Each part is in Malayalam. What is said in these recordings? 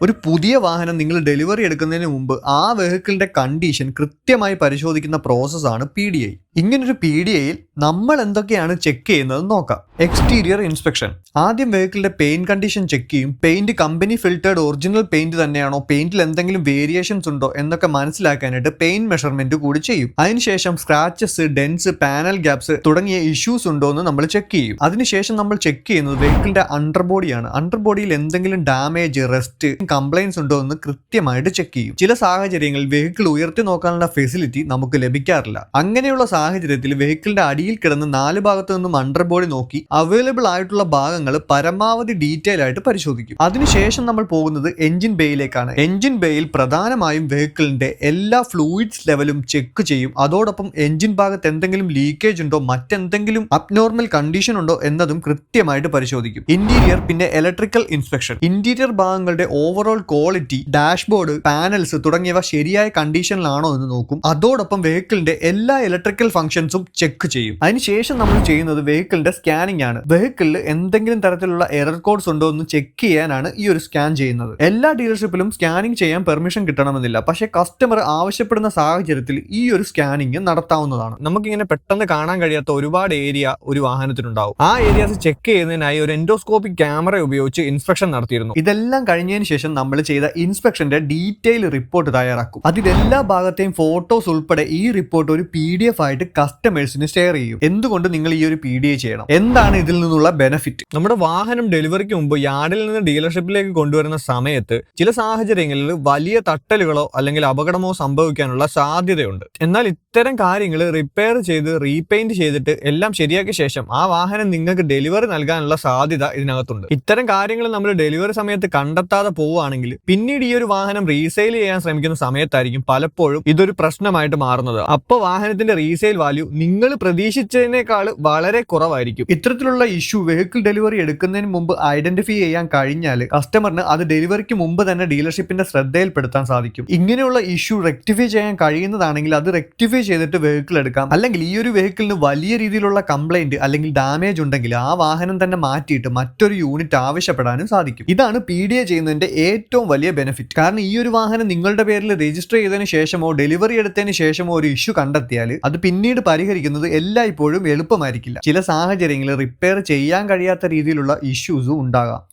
ഒരു പുതിയ വാഹനം നിങ്ങൾ ഡെലിവറി എടുക്കുന്നതിന് മുമ്പ് ആ വെഹിക്കിളിന്റെ കണ്ടീഷൻ കൃത്യമായി പരിശോധിക്കുന്ന പ്രോസസ്സാണ് PDI. ഇങ്ങനൊരു PDIയിൽ നമ്മൾ എന്തൊക്കെയാണ് ചെക്ക് ചെയ്യുന്നത് നോക്കാം. Exterior inspection. ആദ്യം വെഹിക്കിളിന്റെ പെയിന്റ് കണ്ടീഷൻ ചെക്ക് ചെയ്യും. Paint company filtered original paint തന്നെയാണോ, പെയിന്റിൽ എന്തെങ്കിലും വേരിയേഷൻസ് ഉണ്ടോ എന്നൊക്കെ മനസ്സിലാക്കാനായിട്ട് പെയിന്റ് മെഷർമെന്റ് കൂടി ചെയ്യും. അതിനുശേഷം സ്ക്രാച്ചസ്, ഡെൻസ്, പാനൽ ഗ്യാപ്സ് തുടങ്ങിയ ഇഷ്യൂസ് ഉണ്ടോ എന്ന് നമ്മൾ ചെക്ക് ചെയ്യും. അതിനുശേഷം നമ്മൾ ചെക്ക് ചെയ്യുന്നത് വെഹിക്കിളിന്റെ അണ്ടർബോഡിയാണ്. അണ്ടർബോഡിയിൽ എന്തെങ്കിലും ഡാമേജ്, റെസ്റ്റ്, കംപ്ലൈൻസ് ഉണ്ടോ എന്ന് കൃത്യമായിട്ട് ചെക്ക് ചെയ്യും. ചില സാഹചര്യങ്ങളിൽ വെഹിക്കിൾ ഉയർത്തി നോക്കാനുള്ള ഫെസിലിറ്റി നമുക്ക് ലഭിക്കാറില്ല. അങ്ങനെയുള്ള സാഹചര്യത്തിൽ വെഹിക്കിളിന്റെ അടിയിൽ കിടന്ന് 4 ഭാഗത്തു നിന്നും അണ്ടർബോഡി നോക്കി അവൈലബിൾ ആയിട്ടുള്ള ഭാഗങ്ങൾ പരമാവധി ഡീറ്റെയിൽ ആയിട്ട് പരിശോധിക്കും. അതിനുശേഷം നമ്മൾ പോകുന്നത് എഞ്ചിൻ ബേയിലേക്കാണ്. എഞ്ചിൻ ബേയിൽ പ്രധാനമായും വെഹിക്കിളിന്റെ എല്ലാ ഫ്ലൂയിഡ്സ് ലെവലും ചെക്ക് ചെയ്യും. അതോടൊപ്പം എഞ്ചിൻ ഭാഗത്ത് എന്തെങ്കിലും ലീക്കേജ് ഉണ്ടോ, മറ്റെന്തെങ്കിലും അബ്നോർമൽ കണ്ടീഷൻ ഉണ്ടോ എന്നതും കൃത്യമായിട്ട് പരിശോധിക്കും. ഇന്റീരിയർ, പിന്നെ ഇലക്ട്രിക്കൽ ഇൻസ്പെക്ഷൻ. ഇന്റീരിയർ ഭാഗങ്ങളുടെ ഓവറോൾ ക്വാളിറ്റി, ഡാഷ്ബോർഡ്, പാനൽസ് തുടങ്ങിയവ ശരിയായ കണ്ടീഷനിലാണോ എന്ന് നോക്കും. അതോടൊപ്പം വെഹിക്കിളിന്റെ എല്ലാ ഇലക്ട്രിക്കൽ ഫംഗ്ഷൻസും ചെക്ക് ചെയ്യും. അതിനുശേഷം നമ്മൾ ചെയ്യുന്നത് വെഹിക്കിളിന്റെ സ്കാനിംഗ് ആണ്. വെഹിക്കിളിൽ എന്തെങ്കിലും തരത്തിലുള്ള എറർ കോഡ്സ് ഉണ്ടോ എന്ന് ചെക്ക് ചെയ്യാനാണ് ഈ ഒരു സ്കാൻ ചെയ്യുന്നത്. എല്ലാ ഡീലർഷിപ്പിലും സ്കാനിംഗ് ചെയ്യാൻ പെർമിഷൻ കിട്ടണമെന്നില്ല. പക്ഷേ കസ്റ്റമർ ആവശ്യപ്പെടുന്ന സാഹചര്യത്തിൽ ഈ ഒരു സ്കാനിംഗ് നടത്താവുന്നതാണ്. നമുക്കിങ്ങനെ പെട്ടെന്ന് കാണാൻ കഴിയാത്ത ഒരുപാട് ഏരിയ ഒരു വാഹനത്തിനുണ്ടാവും. ആ ഏരിയാസ് ചെക്ക് ചെയ്യുന്നതിനായി ഒരു എൻഡോസ്കോപ്പിക് ക്യാമറ ഉപയോഗിച്ച് ഇൻസ്പെക്ഷൻ നടത്തിയിരുന്നു. ഇതെല്ലാം കഴിഞ്ഞതിന് ശേഷം നമ്മൾ ചെയ്ത ഇൻസ്പെക്ഷന്റെ ഡീറ്റെയിൽ റിപ്പോർട്ട് തയ്യാറാക്കും. അതിലെല്ലാ ഭാഗത്തെയും ഫോട്ടോസ് ഉൾപ്പെടെ ഈ റിപ്പോർട്ട് ഒരു PDF ആയിട്ട് കസ്റ്റമേഴ്സിന് ഷെയർ ചെയ്യും. എന്തുകൊണ്ട് നിങ്ങൾ ഈ ഒരു PDI ചെയ്യണം, എന്താണ് ഇതിൽ നിന്നുള്ള ബെനിഫിറ്റ്? നമ്മുടെ വാഹനം ഡെലിവറിക്ക് മുമ്പ് യാർഡിൽ നിന്ന് ഡീലർഷിപ്പിലേക്ക് കൊണ്ടുവരുന്ന സമയത്ത് ചില സാഹചര്യങ്ങളിൽ വലിയ തട്ടലുകളോ അല്ലെങ്കിൽ അപകടമോ സംഭവിക്കാനുള്ള സാധ്യതയുണ്ട്. എന്നാൽ ഇത്തരം കാര്യങ്ങൾ റിപ്പയർ ചെയ്ത് റീപെയിന്റ് ചെയ്തിട്ട് എല്ലാം ശരിയാക്കിയ ശേഷം ആ വാഹനം നിങ്ങൾക്ക് ഡെലിവറി നൽകാനുള്ള സാധ്യത ഇതിനകത്തുണ്ട്. ഇത്തരം കാര്യങ്ങൾ നമ്മൾ ഡെലിവറി സമയത്ത് കണ്ടെത്താതെ പോവുകയാണെങ്കിൽ പിന്നീട് ഈ ഒരു വാഹനം റീസെയിൽ ചെയ്യാൻ ശ്രമിക്കുന്ന സമയത്തായിരിക്കും പലപ്പോഴും ഇതൊരു പ്രശ്നമായിട്ട് മാറുന്നത്. അപ്പോൾ വാഹനത്തിന്റെ റീസെയിൽ വാല്യൂ നിങ്ങൾ പ്രതീക്ഷിച്ചതിനേക്കാൾ വളരെ കുറവായിരിക്കും. ഇത്തരത്തിലുള്ള ഇഷ്യൂ വെഹിക്കിൾ ഡെലിവറി എടുക്കുന്നതിന് മുമ്പ് ഐഡന്റിഫൈ ചെയ്യാൻ കഴിഞ്ഞാൽ കസ്റ്റമറിന് അത് ഡെലിവറിക്ക് മുമ്പ് തന്നെ ഡീലർഷിപ്പിന്റെ ശ്രദ്ധയിൽപ്പെടുത്താൻ സാധിക്കും. ഇങ്ങനെയുള്ള ഇഷ്യൂ റെക്ടിഫൈ ചെയ്യാൻ കഴിയുന്നതാണെങ്കിൽ അത് റെക്ടിഫൈ ചെയ്തിട്ട് വെഹിക്കിൾ എടുക്കാം. അല്ലെങ്കിൽ ഈ ഒരു വെഹിക്കിളിന് വലിയ രീതിയിലുള്ള കംപ്ലൈന്റ് അല്ലെങ്കിൽ ഡാമേജ് ഉണ്ടെങ്കിൽ ആ വാഹനം തന്നെ മാറ്റിയിട്ട് മറ്റൊരു യൂണിറ്റ് ആവശ്യപ്പെടാനും സാധിക്കും. ഇതാണ് PDI ചെയ്യുന്നതിന്റെ ഏറ്റവും വലിയ ബെനിഫിറ്റ്. കാരണം ഈ ഒരു വാഹനം നിങ്ങളുടെ പേരിൽ രജിസ്റ്റർ ചെയ്തതിന് ശേഷമോ ഡെലിവറി എടുത്തതിന് ശേഷമോ ഒരു ഇഷ്യൂ കണ്ടെത്തിയാൽ അത് പിന്നീട് പരിഹരിക്കുന്നത് എല്ലായ്പ്പോഴും എളുപ്പമായിരിക്കില്ല. ചില സാഹചര്യങ്ങളിൽ റിപ്പയർ ചെയ്യാൻ കഴിയാത്ത രീതിയിലുള്ള ഇഷ്യൂസും ഉണ്ടാകാം.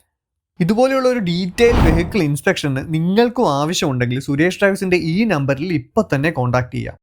ഇതുപോലെയുള്ള ഒരു ഡീറ്റെയിൽ വെഹിക്കിൾ ഇൻസ്പെക്ഷന് നിങ്ങൾക്കും ആവശ്യമുണ്ടെങ്കിൽ സുരേഷ് ഡ്രൈവ്സിന്റെ ഈ നമ്പറിൽ ഇപ്പൊ തന്നെ കോൺടാക്ട് ചെയ്യാം.